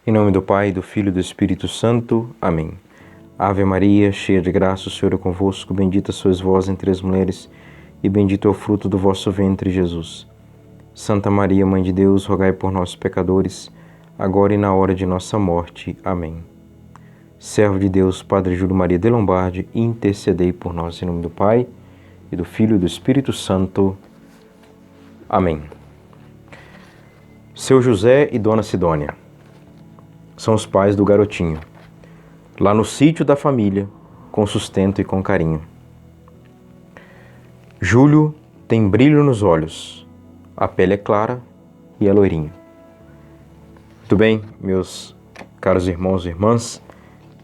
Em nome do Pai, do Filho e do Espírito Santo. Amém. Ave Maria, cheia de graça, o Senhor é convosco. Bendita sois vós entre as mulheres, e bendito é o fruto do vosso ventre, Jesus. Santa Maria, Mãe de Deus, rogai por nós, pecadores, agora e na hora de nossa morte. Amém. Servo de Deus, Padre Júlio Maria de Lombardi, intercedei por nós. Em nome do Pai, e do Filho e do Espírito Santo. Amém. Seu José e Dona Sidônia são os pais do garotinho, lá no sítio da família, com sustento e com carinho. Júlio tem brilho nos olhos, a pele é clara e é loirinho. Muito bem, meus caros irmãos e irmãs,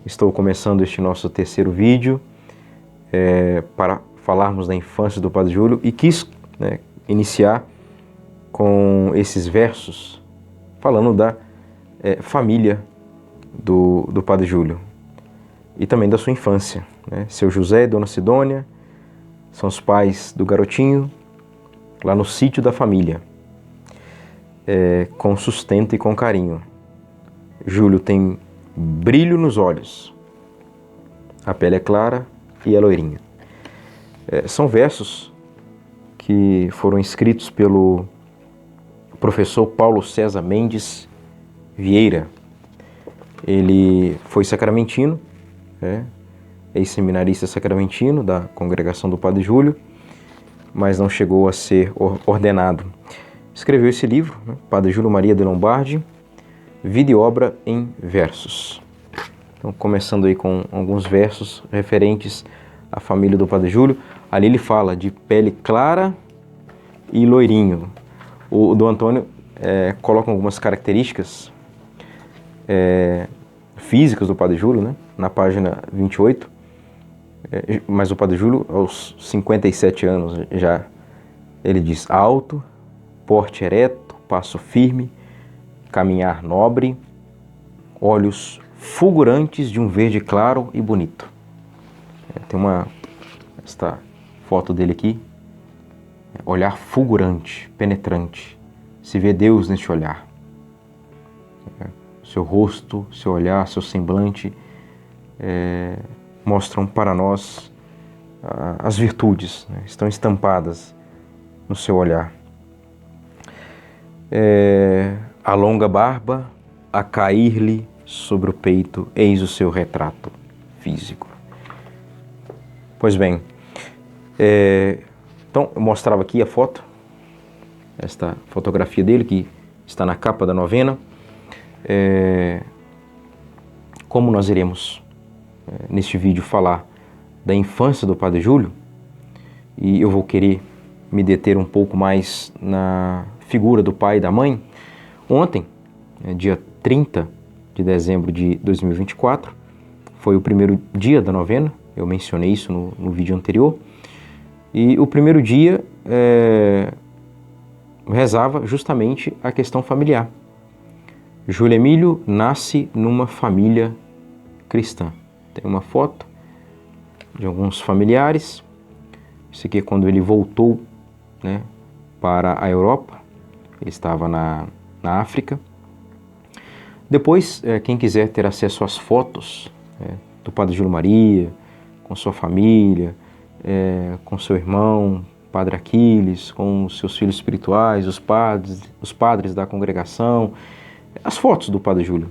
estou começando este nosso terceiro vídeo para falarmos da infância do Padre Júlio e quis iniciar com esses versos falando da família do Padre Júlio e também da sua infância. Seu José e Dona Sidônia são os pais do garotinho lá no sítio da família, com sustento e com carinho. Júlio tem brilho nos olhos, a pele é clara e é loirinha. São versos que foram escritos pelo professor Paulo César Mendes Vieira. Ele foi sacramentino, ex-seminarista sacramentino da congregação do Padre Júlio, mas não chegou a ser ordenado. Escreveu esse livro, Padre Júlio Maria de Lombardi, Vida e Obra em Versos. Então, começando aí com alguns versos referentes à família do Padre Júlio. Ali ele fala de pele clara e loirinho. O Dom Antônio coloca algumas características físicas do Padre Júlio, na página 28, mas o Padre Júlio, aos 57 anos já, ele diz: alto, porte ereto, passo firme, caminhar nobre, olhos fulgurantes de um verde claro e bonito. Tem esta foto dele aqui, olhar fulgurante, penetrante, se vê Deus neste olhar. Seu rosto, seu olhar, seu semblante mostram para nós as virtudes, estão estampadas no seu olhar. A longa barba a cair-lhe sobre o peito, eis o seu retrato físico. Pois bem, então eu mostrava aqui a foto, esta fotografia dele que está na capa da novena. Como nós iremos neste vídeo falar da infância do Padre Júlio, e eu vou querer me deter um pouco mais na figura do pai e da mãe. Ontem, dia 30 de dezembro de 2024, foi o primeiro dia da novena, eu mencionei isso no vídeo anterior, e o primeiro dia rezava justamente a questão familiar. Júlio Emílio nasce numa família cristã. Tem uma foto de alguns familiares. Isso aqui é quando ele voltou para a Europa. Ele estava na África. Depois, quem quiser ter acesso às fotos do Padre Júlio Maria, com sua família, com seu irmão, Padre Aquiles, com os seus filhos espirituais, os padres da congregação, as fotos do Padre Júlio.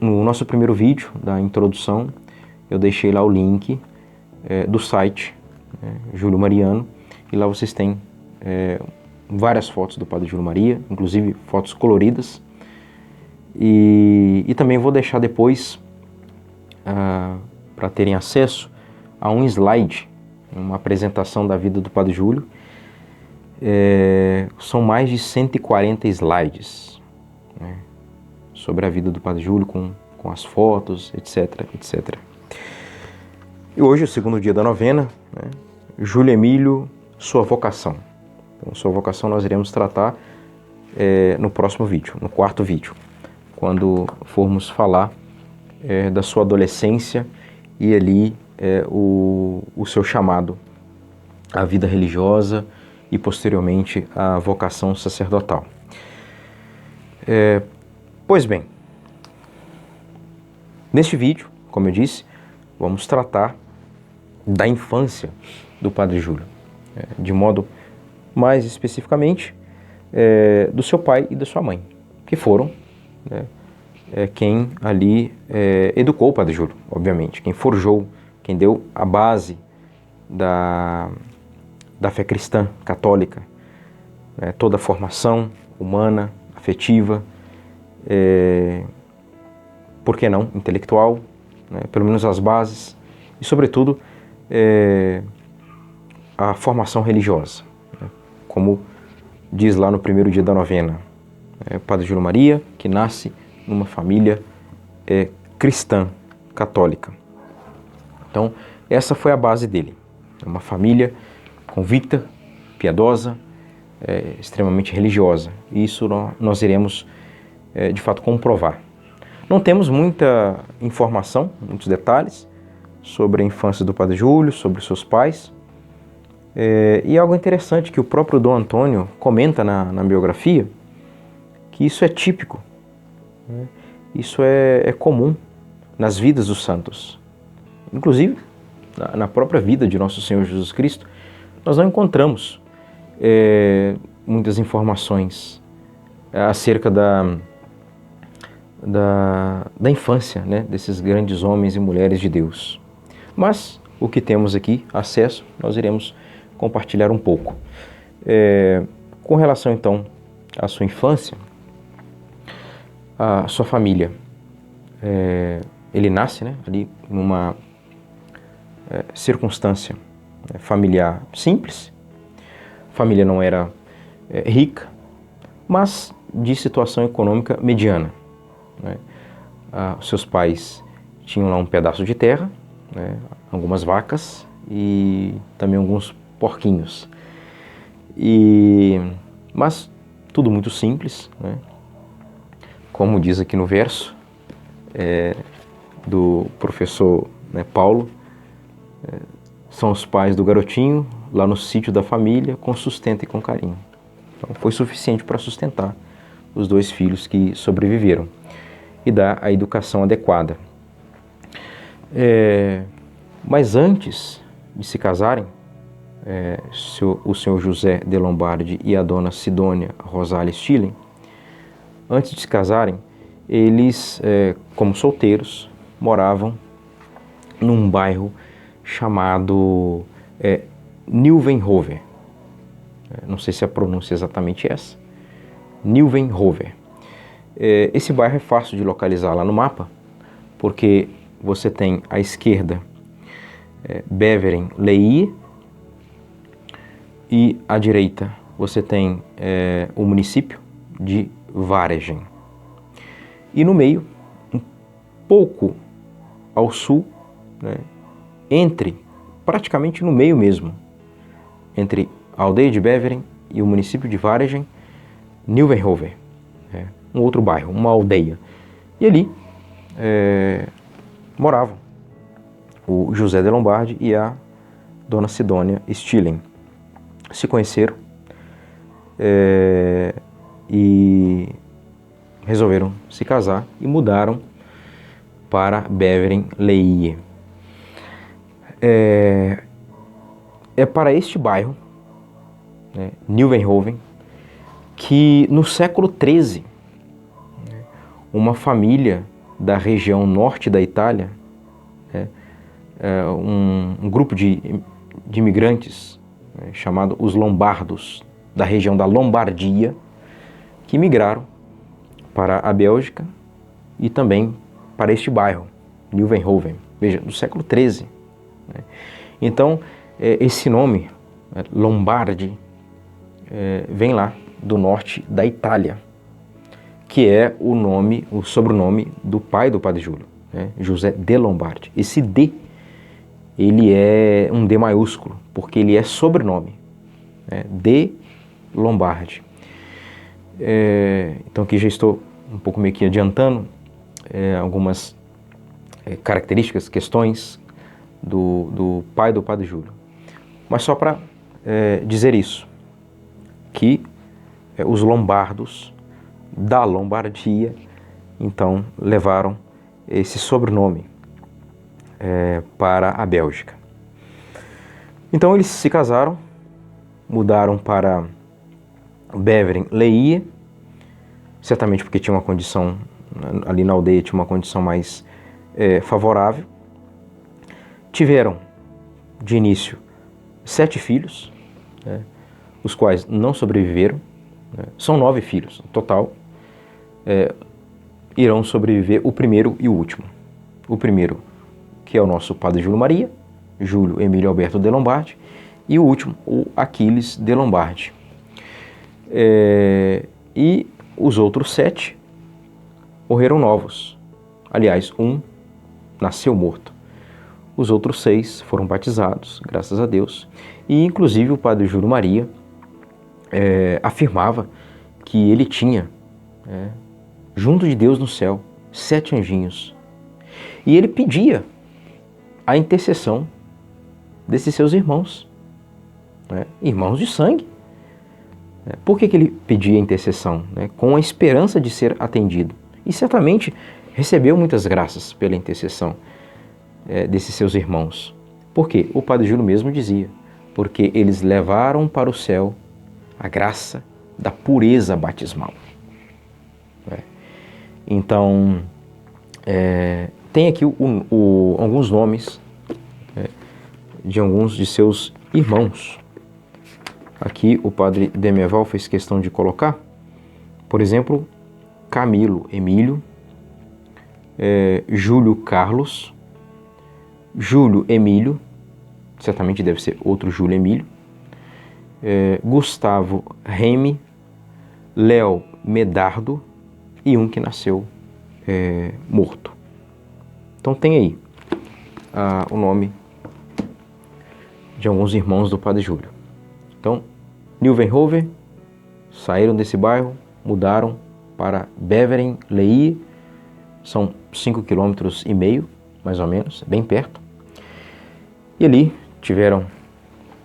No nosso primeiro vídeo da introdução, eu deixei lá o link do site Júlio Mariano, e lá vocês têm várias fotos do Padre Júlio Maria, inclusive fotos coloridas, e também vou deixar depois para terem acesso a um slide, uma apresentação da vida do Padre Júlio. São mais de 140 slides sobre a vida do Padre Júlio, com as fotos, etc, etc. E hoje, o segundo dia da novena, Júlio Emílio, sua vocação. Então, sua vocação nós iremos tratar no próximo vídeo, no quarto vídeo, quando formos falar da sua adolescência e ali o seu chamado à vida religiosa e posteriormente à vocação sacerdotal. Pois bem, neste vídeo, como eu disse, vamos tratar da infância do Padre Júlio, de modo mais especificamente do seu pai e da sua mãe, que foram quem ali educou o Padre Júlio, obviamente, quem forjou, quem deu a base da fé cristã, católica, toda a formação humana, afetiva, por que não, intelectual, pelo menos as bases, e sobretudo a formação religiosa, como diz lá no primeiro dia da novena, o Padre Júlio Maria, que nasce numa família cristã, católica. Então, essa foi a base dele, uma família convicta, piedosa, extremamente religiosa. E isso nós iremos, de fato, comprovar. Não temos muita informação, muitos detalhes sobre a infância do Padre Júlio, sobre seus pais. E algo interessante que o próprio Dom Antônio comenta na biografia, que isso é típico, isso é comum nas vidas dos santos. Inclusive, na própria vida de nosso Senhor Jesus Cristo, nós não encontramos muitas informações acerca da infância, desses grandes homens e mulheres de Deus. Mas o que temos aqui, acesso, nós iremos compartilhar um pouco. Com relação então à sua infância, a sua família, ele nasce ali numa circunstância familiar simples. A família não era rica, mas de situação econômica mediana. Os seus pais tinham lá um pedaço de terra, algumas vacas e também alguns porquinhos. Mas tudo muito simples, como diz aqui no verso do professor Paulo, são os pais do garotinho lá no sítio da família com sustento e com carinho. Então foi suficiente para sustentar os dois filhos que sobreviveram e dar a educação adequada. Mas antes de se casarem, o senhor José de Lombardi e a dona Sidônia Rosália Stilling, antes de se casarem, eles, como solteiros, moravam num bairro chamado Nieuwenhoven. Não sei se a pronúncia é exatamente essa. Nieuwenhoven. Esse bairro é fácil de localizar lá no mapa, porque você tem à esquerda Beveren-Lehie e à direita você tem o município de Waregem. E no meio, um pouco ao sul, praticamente no meio mesmo, entre a aldeia de Beveren e o município de Waregem, Nieuwenhoven, um outro bairro, uma aldeia. E ali moravam o José de Lombardi e a dona Sidônia Stilling. Se conheceram e resolveram se casar e mudaram para Beveren-Lehie. É para este bairro, Nieuwenhoven, que no século XIII, uma família da região norte da Itália, um grupo de imigrantes chamado os Lombardos, da região da Lombardia, que migraram para a Bélgica e também para este bairro, Nieuwenhoven, veja, do século XIII. Então, esse nome, Lombardi, vem lá do norte da Itália, que é o sobrenome do pai do Padre Júlio, José de Lombardi. Esse D, ele é um D maiúsculo, porque ele é sobrenome, de Lombardi. Então aqui já estou um pouco meio que adiantando algumas características, questões do pai do Padre Júlio. Mas só para dizer isso, que os lombardos da Lombardia então levaram esse sobrenome para a Bélgica. Então eles se casaram, mudaram para Beveren-Lehie, certamente porque tinha uma condição, ali na aldeia tinha uma condição mais favorável. Tiveram, de início, 7 filhos, os quais não sobreviveram. São 9 filhos no total. Irão sobreviver o primeiro e o último. O primeiro, que é o nosso padre Júlio Maria, Júlio Emílio Alberto de Lombardi, e o último, o Aquiles de Lombardi. E os outros 7 morreram novos. Aliás, um nasceu morto. Os outros 6 foram batizados, graças a Deus. E, inclusive, o padre Júlio Maria afirmava que ele tinha, junto de Deus no céu, 7 anjinhos. E ele pedia a intercessão desses seus irmãos, irmãos de sangue. Por que ele pedia a intercessão? Com a esperança de ser atendido. E certamente recebeu muitas graças pela intercessão desses seus irmãos. Por quê? O padre Júlio mesmo dizia: porque eles levaram para o céu a graça da pureza batismal. Então, tem aqui alguns nomes de alguns de seus irmãos. Aqui o padre Demerval fez questão de colocar, por exemplo, Camilo Emílio, Júlio Carlos, Júlio Emílio, certamente deve ser outro Júlio Emílio, Gustavo Remy, Léo Medardo e um que nasceu morto. Então tem aí o nome de alguns irmãos do padre Júlio. Então, Nieuwenhoven saíram desse bairro, mudaram para Beveren-Lehie, são 5,5 km, mais ou menos, bem perto. E ali tiveram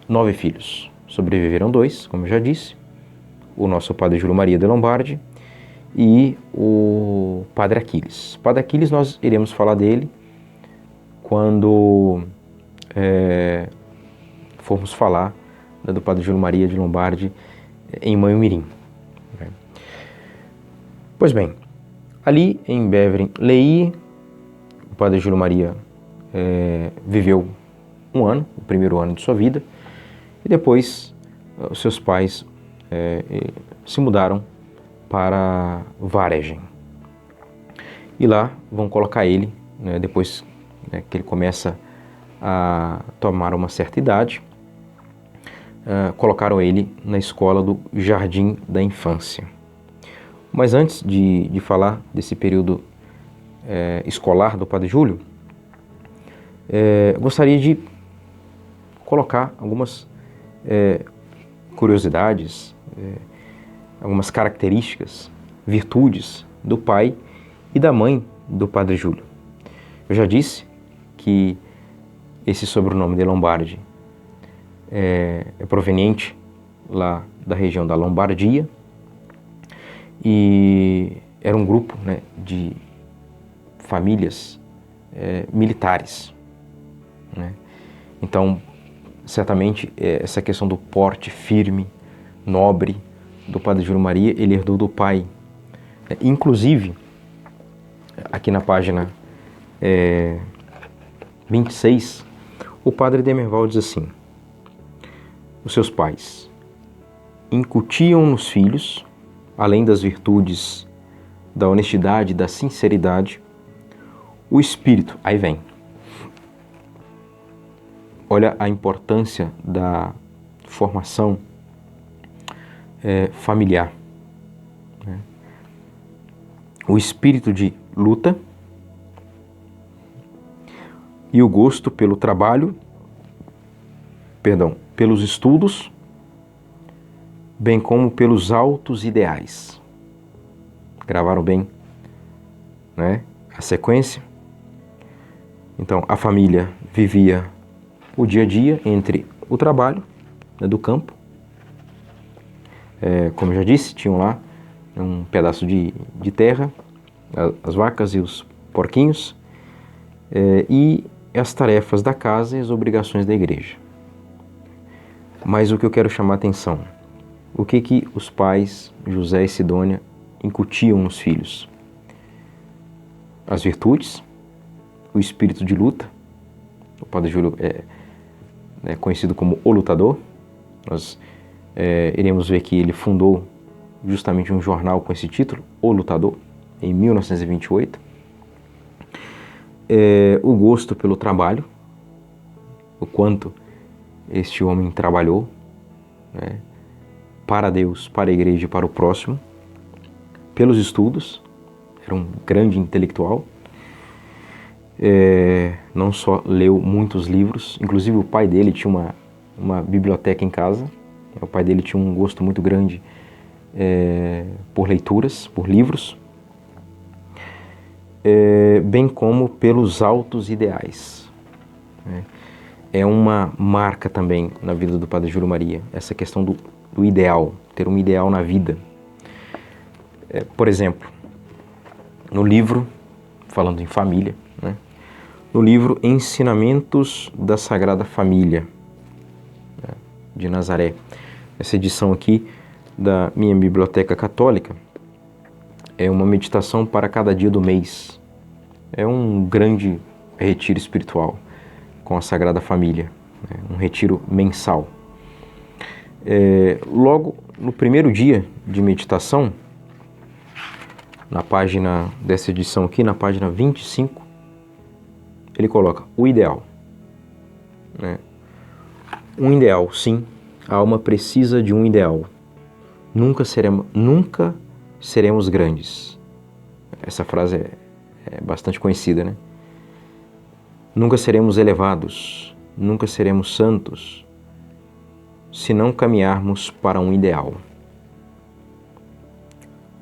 9 filhos. Sobreviveram 2, como eu já disse, o nosso padre Júlio Maria de Lombardi e o padre Aquiles. O padre Aquiles, nós iremos falar dele quando formos falar do padre Júlio Maria de Lombardi em Manhumirim. Pois bem, ali em Beveren-Lehie, o padre Júlio Maria viveu um ano, o primeiro ano de sua vida, e depois os seus pais se mudaram para Varegen. E lá vão colocar ele, depois que ele começa a tomar uma certa idade, colocaram ele na escola do Jardim da Infância. Mas antes de falar desse período escolar do padre Júlio, gostaria de colocar algumas curiosidades, algumas características, virtudes do pai e da mãe do padre Júlio. Eu já disse que esse sobrenome de Lombardi é proveniente lá da região da Lombardia e era um grupo de famílias militares. Então, certamente, essa questão do porte firme, nobre do padre Júlio Maria, ele herdou do pai. Inclusive, aqui na página 26, o padre Demerval diz assim: os seus pais incutiam nos filhos, além das virtudes da honestidade e da sinceridade, o espírito. Aí vem. Olha a importância da formação familiar. O espírito de luta e o gosto pelo trabalho, pelos estudos, bem como pelos altos ideais. Gravaram bem, a sequência? Então, a família vivia o dia a dia entre o trabalho do campo. Como eu já disse, tinham lá um pedaço de terra as vacas e os porquinhos, e as tarefas da casa e as obrigações da igreja. Mas o que eu quero chamar a atenção, o que os pais, José e Sidônia, incutiam nos filhos? As virtudes, o espírito de luta. O Padre Júlio é conhecido como o lutador. Nós iremos ver que ele fundou justamente um jornal com esse título, O Lutador, em 1928. O gosto pelo trabalho, o quanto este homem trabalhou, né, para Deus, para a igreja e para o próximo, pelos estudos, era um grande intelectual, não só leu muitos livros, inclusive o pai dele tinha uma biblioteca em casa, o pai dele tinha um gosto muito grande por leituras, por livros, bem como pelos altos ideais. É uma marca também na vida do Padre Júlio Maria, essa questão do ideal, ter um ideal na vida. Por exemplo, no livro, falando em família, né, no livro Ensinamentos da Sagrada Família, né, de Nazaré, essa edição aqui da minha biblioteca católica, é uma meditação para cada dia do mês. É um grande retiro espiritual com a Sagrada Família, né? Um retiro mensal. Logo no primeiro dia de meditação, na página dessa edição aqui, na página 25, ele coloca o ideal. Né? Um ideal, sim, a alma precisa de um ideal. Nunca seremos grandes. Essa frase é bastante conhecida, né? Nunca seremos elevados, nunca seremos santos, se não caminharmos para um ideal.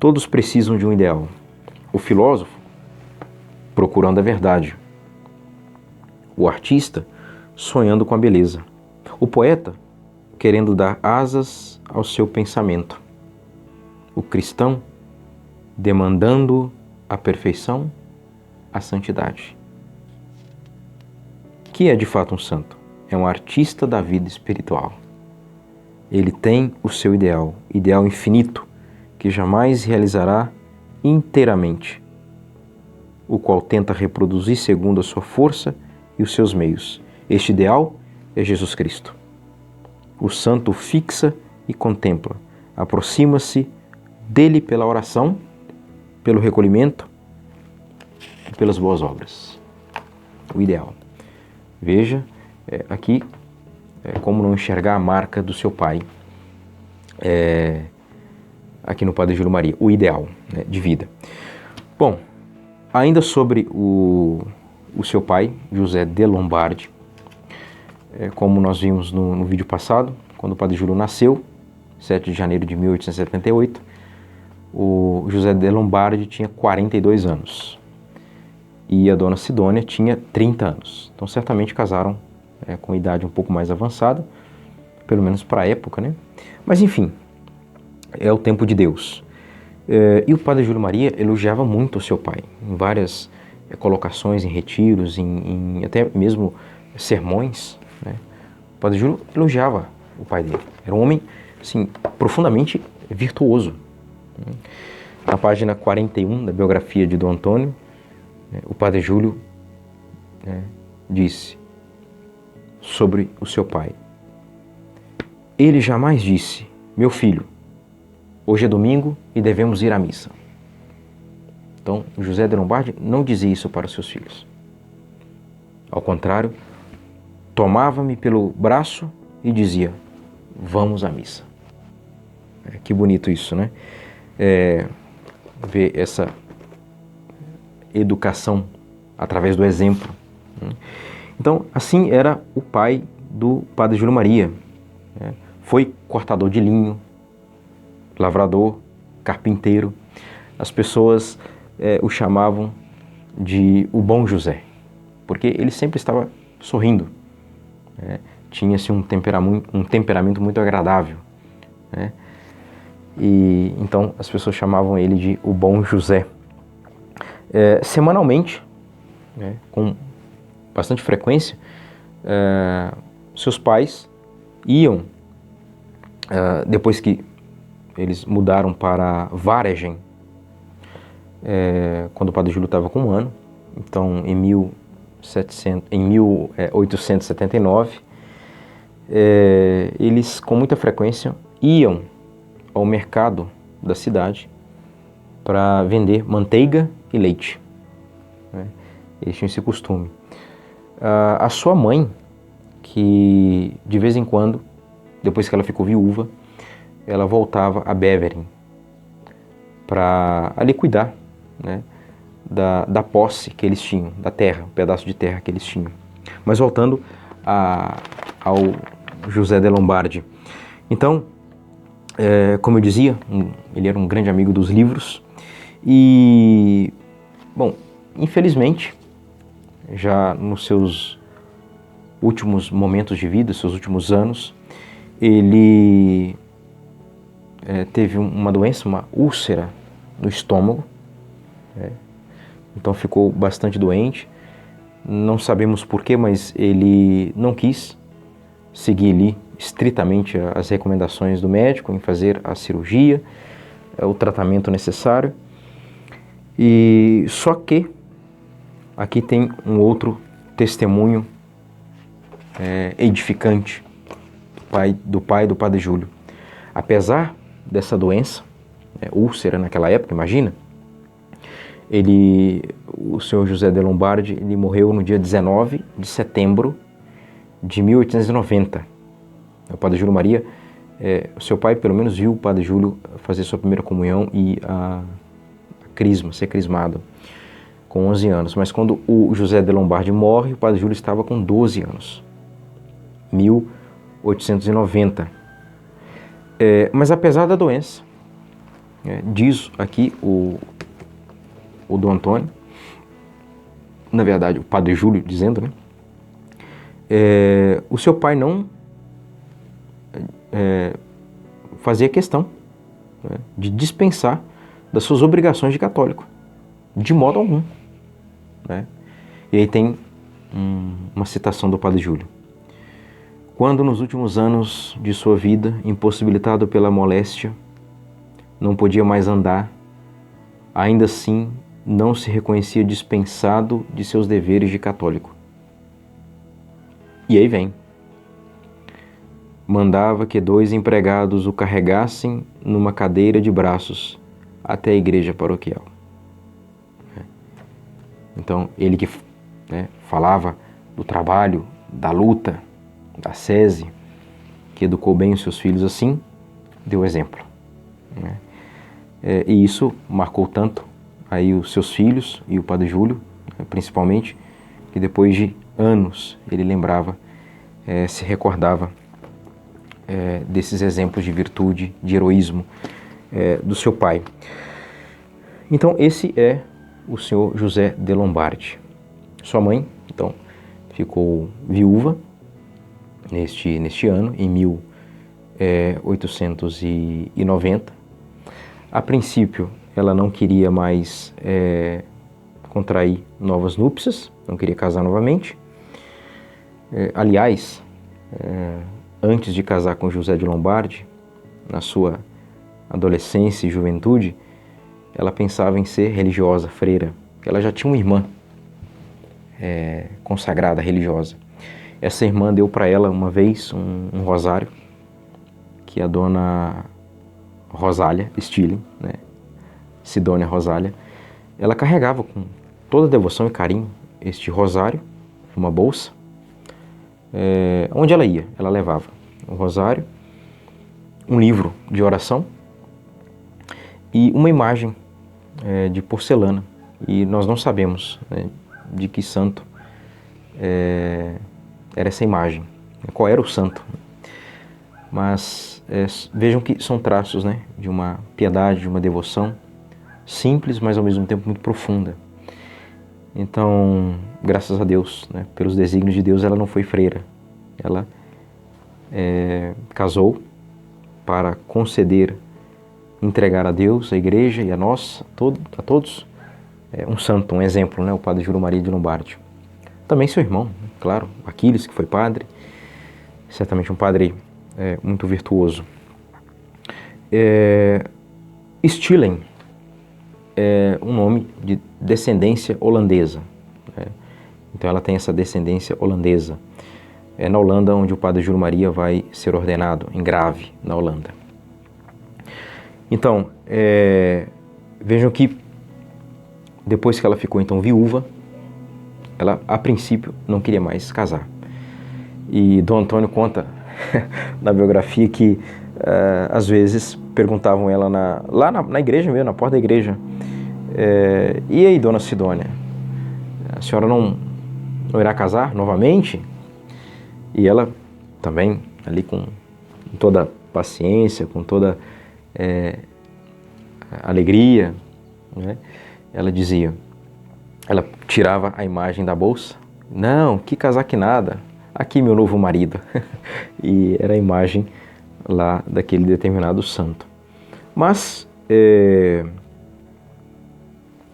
Todos precisam de um ideal. O filósofo, procurando a verdade. O artista, sonhando com a beleza. O poeta, querendo dar asas ao seu pensamento. O cristão, demandando a perfeição, a santidade. Que é de fato um santo? É um artista da vida espiritual. Ele tem o seu ideal infinito, que jamais realizará inteiramente, o qual tenta reproduzir segundo a sua força e os seus meios. Este ideal é Jesus Cristo. O santo fixa e contempla, aproxima-se dele pela oração, pelo recolhimento e pelas boas obras. O ideal. Veja aqui como não enxergar a marca do seu pai aqui no Padre Júlio Maria, o ideal, né, de vida. Bom, ainda sobre o seu pai, José de Lombardi, como nós vimos no vídeo passado, quando o Padre Júlio nasceu, 7 de janeiro de 1878, o José de Lombardi tinha 42 anos e a dona Sidônia tinha 30 anos. Então, certamente casaram com idade um pouco mais avançada, pelo menos para a época, né? Mas, enfim, é o tempo de Deus. E o Padre Júlio Maria elogiava muito o seu pai, em várias colocações, em retiros, em até mesmo sermões, né? O Padre Júlio elogiava o pai dele. Era um homem, assim, profundamente virtuoso. Na página 41 da biografia de Dom Antônio, o Padre Júlio disse sobre o seu pai: ele jamais disse, meu filho, hoje é domingo e devemos ir à missa. Então, José de Lombardi não dizia isso para os seus filhos. Ao contrário, tomava-me pelo braço e dizia, vamos à missa. Que bonito isso, né? Ver essa educação através do exemplo. Então, assim era o pai do Padre Júlio Maria. Foi cortador de linho, lavrador, carpinteiro. As pessoas o chamavam de o Bom José, porque ele sempre estava sorrindo. Tinha-se um temperamento muito agradável. E então as pessoas chamavam ele de o Bom José. Semanalmente, né, com bastante frequência, seus pais iam, depois que eles mudaram para Varegen, quando o Padre Júlio estava com 1 ano, então em 1879, eles com muita frequência iam ao mercado da cidade para vender manteiga e leite, né? Eles tinham esse costume. A sua mãe, que de vez em quando, depois que ela ficou viúva, ela voltava a Beveren para ali cuidar, né, da posse que eles tinham, da terra, um pedaço de terra que eles tinham. Mas voltando ao José de Lombardi. Então, como eu dizia, ele era um grande amigo dos livros e, bom, infelizmente, já nos seus últimos momentos de vida, seus últimos anos, ele teve uma doença, uma úlcera no estômago, então ficou bastante doente. Não sabemos porquê, mas ele não quis seguir ali estritamente as recomendações do médico em fazer a cirurgia, o tratamento necessário. E só que aqui tem um outro testemunho edificante do pai do Padre Júlio. Apesar dessa doença, úlcera naquela época, imagina, o senhor José de Lombardi, ele morreu no dia 19 de setembro de 1890. O Padre Júlio Maria, o seu pai pelo menos viu o Padre Júlio fazer sua primeira comunhão e a crisma, ser crismado com 11 anos. Mas quando o José de Lombardi morre, o Padre Júlio estava com 12 anos, 1890. Mas apesar da doença, diz aqui o Dom Antônio, na verdade o Padre Júlio dizendo, né, o seu pai não fazia questão, né, de dispensar das suas obrigações de católico, de modo algum, né? E aí tem uma citação do Padre Júlio. Quando nos últimos anos de sua vida, impossibilitado pela moléstia, não podia mais andar, ainda assim não se reconhecia dispensado de seus deveres de católico. E aí vem. Mandava que 2 empregados o carregassem numa cadeira de braços até a igreja paroquial. Então, ele que falava do trabalho, da luta, da sese, que educou bem os seus filhos assim, deu exemplo, né? E isso marcou tanto aí os seus filhos e o Padre Júlio, principalmente, que depois de anos ele lembrava, se recordava desses exemplos de virtude, de heroísmo do seu pai. Então esse é o senhor José de Lombardi. Sua mãe, então, ficou viúva neste ano, em 1890. A princípio, ela não queria mais contrair novas núpcias, não queria casar novamente. Aliás, antes de casar com José de Lombardi, na sua adolescência e juventude, ela pensava em ser religiosa, freira. Ela já tinha uma irmã consagrada, religiosa. Essa irmã deu para ela uma vez um rosário que a dona Rosália Stilling, né, Sidônia Rosália, ela carregava com toda devoção e carinho este rosário, uma bolsa. Onde ela ia, ela levava um rosário, um livro de oração e uma imagem de porcelana. E nós não sabemos, né, de que santo era essa imagem, qual era o santo. Mas vejam que são traços, né, de uma piedade, de uma devoção simples, mas ao mesmo tempo muito profunda. Então, graças a Deus, né, pelos desígnios de Deus, ela não foi freira. Ela casou para conceder, entregar a Deus, a igreja e a nós, a todos, um santo, um exemplo, né? O padre Júlio Maria de Lombardi. Também seu irmão, claro, Aquiles, que foi padre, certamente um padre muito virtuoso. Stillen é um nome de descendência holandesa, né? Então ela tem essa descendência holandesa. É na Holanda onde o padre Júlio Maria vai ser ordenado, em Grave, na Holanda. Então, vejam que depois que ela ficou então viúva, ela a princípio não queria mais casar. E Dom Antônio conta na biografia que às vezes perguntavam ela lá na igreja mesmo, na porta da igreja, e aí, Dona Sidônia, a senhora não irá casar novamente? E ela também, ali com toda paciência, com toda alegria, né? Ela dizia, ela tirava a imagem da bolsa, não, que casar que nada, aqui meu novo marido. E era a imagem lá daquele determinado santo. Mas,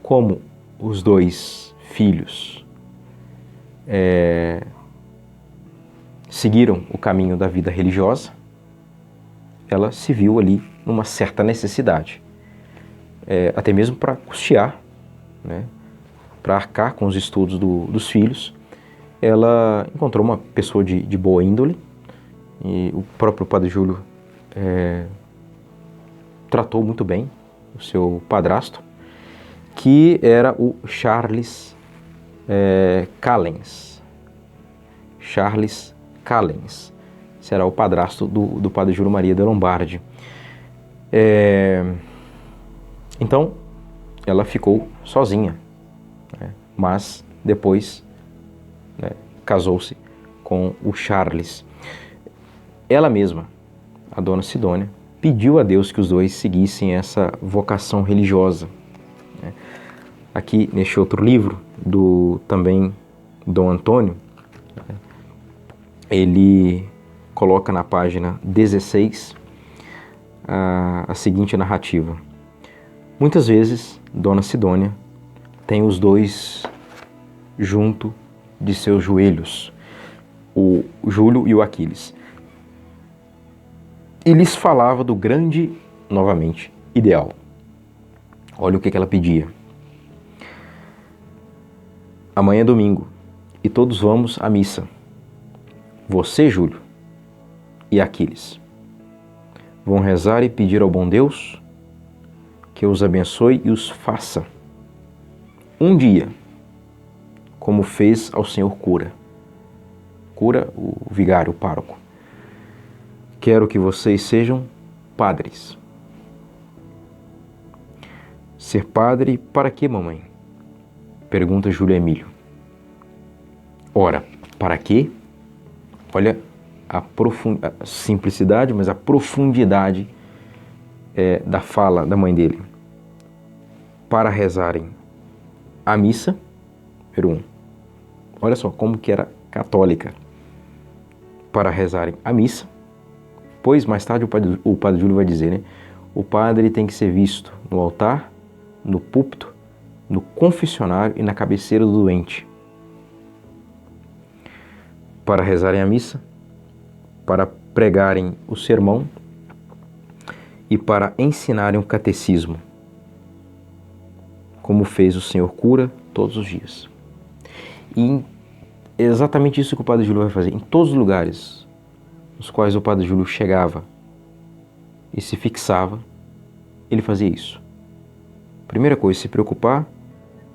como os dois filhos seguiram o caminho da vida religiosa, ela se viu ali numa certa necessidade, até mesmo para custear, né, para arcar com os estudos dos filhos. Ela encontrou uma pessoa de boa índole, e o próprio padre Júlio tratou muito bem o seu padrasto, que era o Charles Callens. Charles Callens será o padrasto do padre Júlio Maria de Lombardi. Então, ela ficou sozinha, né? Mas depois, né, casou-se com o Charles. Ela mesma, a Dona Sidônia, pediu a Deus que os dois seguissem essa vocação religiosa, né? Aqui, neste outro livro, também Dom Antônio, né, ele coloca na página 16 a seguinte narrativa. Muitas vezes, Dona Sidônia tem os dois junto de seus joelhos, o Júlio e o Aquiles, e lhes falava do grande, novamente, ideal. Olha o que ela pedia. Amanhã é domingo e todos vamos à missa. Você, Júlio, e Aquiles vão rezar e pedir ao bom Deus que os abençoe e os faça um dia, como fez ao senhor cura, o vigário, o pároco. Quero que vocês sejam padres. Ser padre para quê, mamãe? Pergunta Júlio Emílio. Ora, para quê? Olha a simplicidade, mas a profundidade da fala da mãe dele. Para rezarem a missa, número 1. Olha só como que era católica. Para rezarem a missa, pois mais tarde o padre Júlio vai dizer, né? O padre tem que ser visto no altar, no púlpito, no confessionário e na cabeceira do doente. Para rezarem a missa, para pregarem o sermão e para ensinarem o catecismo, como fez o senhor cura todos os dias. E é exatamente isso que o padre Júlio vai fazer. Em todos os lugares nos quais o padre Júlio chegava e se fixava, ele fazia isso. Primeira coisa, se preocupar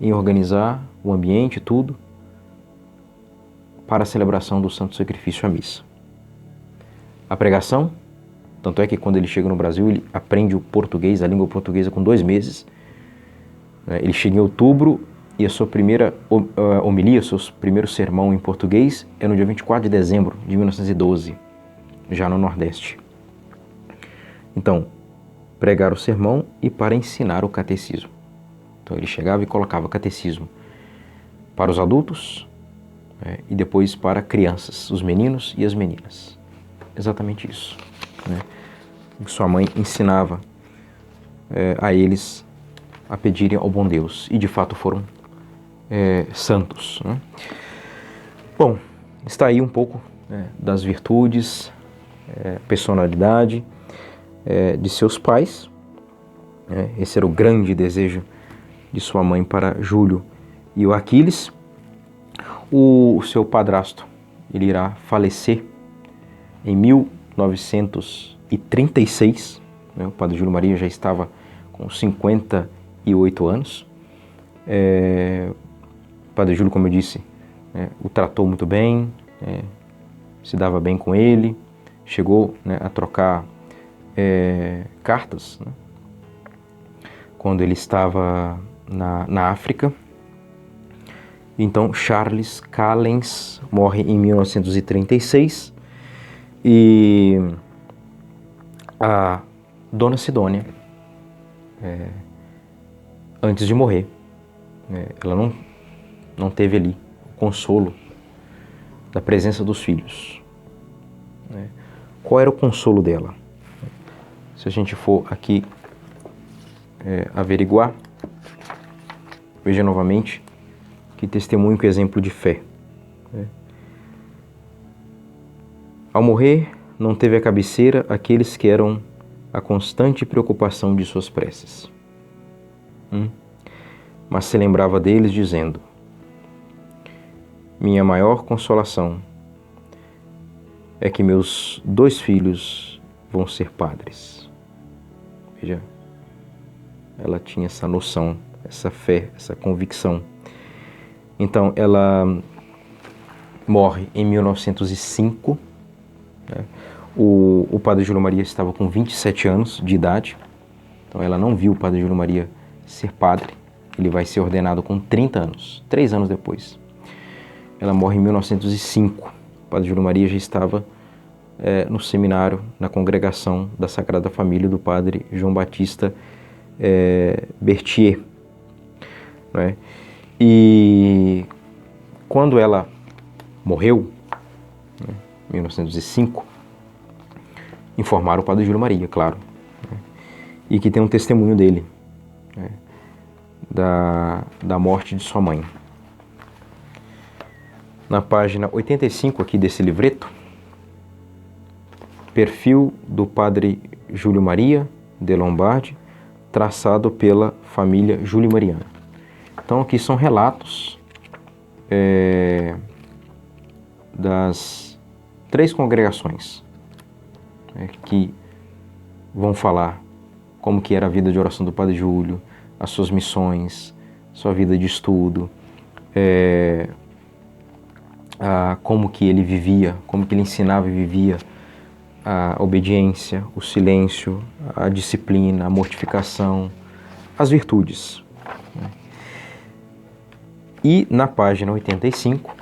em organizar o ambiente, tudo, para a celebração do Santo Sacrifício à missa. A pregação, tanto é que quando ele chega no Brasil, ele aprende o português, a língua portuguesa, com 2 meses. Ele chega em outubro e a sua primeira homilia, o seu primeiro sermão em português é no dia 24 de dezembro de 1912, já no Nordeste. Então, pregar o sermão e para ensinar o catecismo. Então ele chegava e colocava o catecismo para os adultos e depois para crianças, os meninos e as meninas. Exatamente isso, né? Sua mãe ensinava a eles a pedirem ao bom Deus, e de fato foram santos, né? Bom, está aí um pouco das virtudes, personalidade de seus pais. Esse era o grande desejo de sua mãe para Júlio e o Aquiles. O seu padrasto, ele irá falecer em 1936, né? O padre Júlio Maria já estava com 58 anos. O padre Júlio, como eu disse, o tratou muito bem, se dava bem com ele, chegou, né, a trocar cartas, né, quando ele estava na África. Então, Charles Callens morre em 1936 e a Dona Sidônia, antes de morrer, ela não teve ali o consolo da presença dos filhos. Qual era o consolo dela? Se a gente for aqui averiguar, veja novamente que testemunho, que exemplo de fé. Ao morrer, não teve à cabeceira aqueles que eram a constante preocupação de suas preces. Mas se lembrava deles, dizendo: minha maior consolação é que meus 2 filhos vão ser padres. Veja, ela tinha essa noção, essa fé, essa convicção. Então, ela morre em 1905. O padre Júlio Maria estava com 27 anos de idade. Então, ela não viu o padre Júlio Maria ser padre. Ele vai ser ordenado com 30 anos, 3 anos depois. Ela morre em 1905. O padre Júlio Maria já estava no seminário, na congregação da Sagrada Família do padre João Batista Berthier. Né? E quando ela morreu, em 1905, informaram o padre Júlio Maria, claro, e que tem um testemunho dele, da morte de sua mãe. Na página 85 aqui desse livreto, perfil do padre Júlio Maria de Lombardi, traçado pela família Júlio Mariana. Então aqui são relatos das 3 congregações que vão falar como que era a vida de oração do padre Júlio, as suas missões, sua vida de estudo, como que ele vivia, como que ele ensinava e vivia a obediência, o silêncio, a disciplina, a mortificação, as virtudes. E na página 85,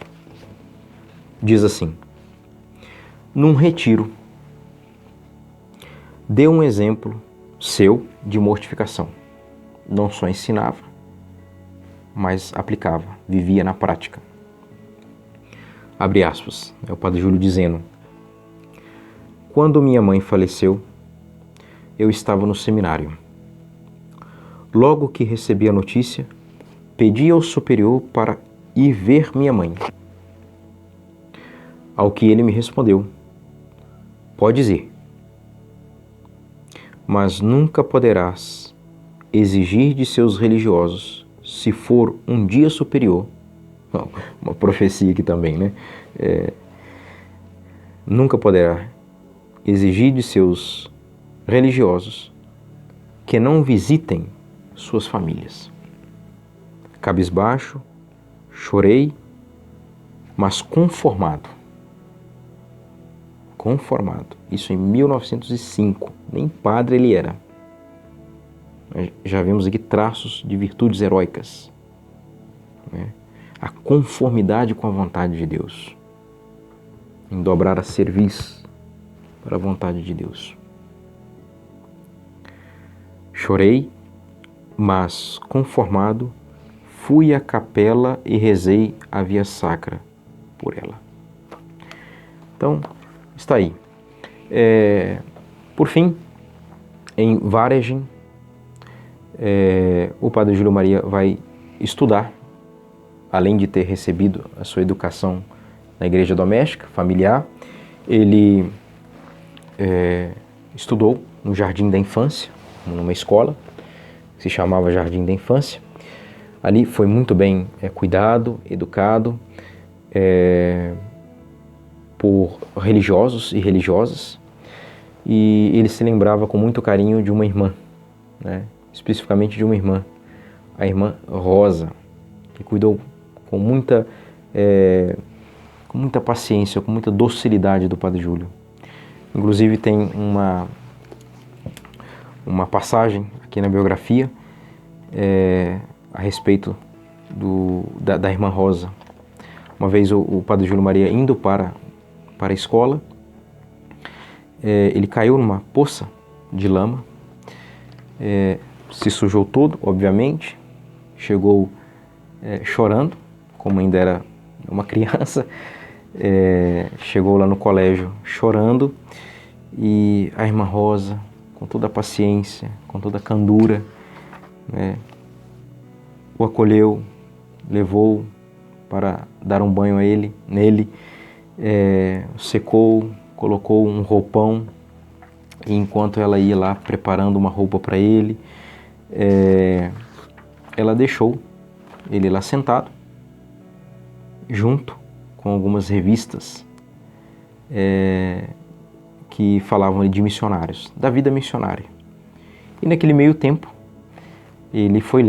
diz assim: num retiro, deu um exemplo seu de mortificação. Não só ensinava, mas aplicava, vivia na prática. Abre aspas, é o padre Júlio dizendo: quando minha mãe faleceu, eu estava no seminário. Logo que recebi a notícia, pedi ao superior para ir ver minha mãe. Ao que ele me respondeu: podes ir, mas nunca poderás exigir de seus religiosos, se for um dia superior, uma profecia aqui também, né? Nunca poderá exigir de seus religiosos que não visitem suas famílias. Cabisbaixo, chorei, mas conformado. Isso em 1905. Nem padre ele era. Já vemos aqui traços de virtudes heróicas. A conformidade com a vontade de Deus. Em dobrar a cerviz para a vontade de Deus. Chorei, mas conformado, fui à capela e rezei a via sacra por ela. Então, está aí. Por fim, em Varegem, o Padre Júlio Maria vai estudar, além de ter recebido a sua educação na igreja doméstica, familiar. Ele estudou no Jardim da Infância, numa escola que se chamava Jardim da Infância. Ali foi muito bem cuidado, educado por religiosos e religiosas, e ele se lembrava com muito carinho de uma irmã, né? Especificamente de uma irmã, a irmã Rosa, que cuidou com muita paciência, com muita docilidade do Padre Júlio. Inclusive tem uma passagem aqui na biografia a respeito da irmã Rosa. Uma vez o Padre Júlio Maria indo para a escola, ele caiu numa poça de lama, se sujou todo, obviamente, chegou chorando, como ainda era uma criança, chegou lá no colégio chorando, e a irmã Rosa, com toda a paciência, com toda a candura, o acolheu, levou para dar um banho nele, secou, colocou um roupão, e enquanto ela ia lá preparando uma roupa para ele, ela deixou ele lá sentado, junto com algumas revistas que falavam de missionários, da vida missionária. E naquele meio tempo, ele foi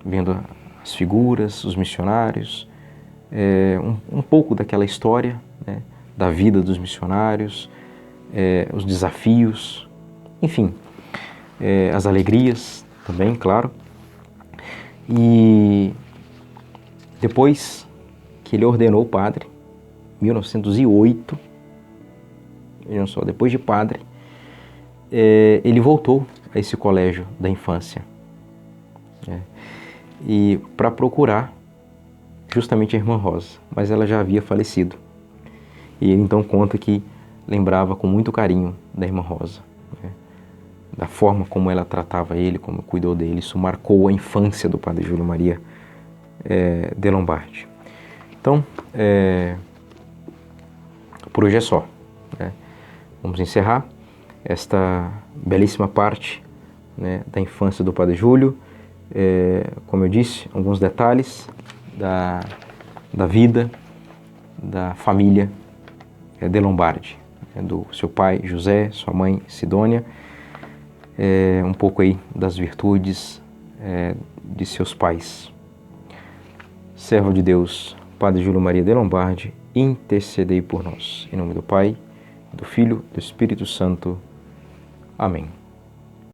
vendo as figuras, os missionários, um pouco daquela história, né, da vida dos missionários, os desafios, enfim, as alegrias também, claro. E depois que ele ordenou padre, em 1908, vejam só, depois de padre, ele voltou a esse colégio da infância, e para procurar justamente a irmã Rosa, mas ela já havia falecido. E ele então conta que lembrava com muito carinho da irmã Rosa, da forma como ela tratava ele, como cuidou dele. Isso marcou a infância do Padre Júlio Maria de Lombardi. Então, por hoje é só. Vamos encerrar esta belíssima parte, da infância do Padre Júlio. Como eu disse, alguns detalhes da vida, da família de Lombardi, do seu pai José, sua mãe Sidônia, um pouco aí das virtudes de seus pais. Servo de Deus, Padre Júlio Maria de Lombardi, intercedei por nós. Em nome do Pai, do Filho e do Espírito Santo. Amém.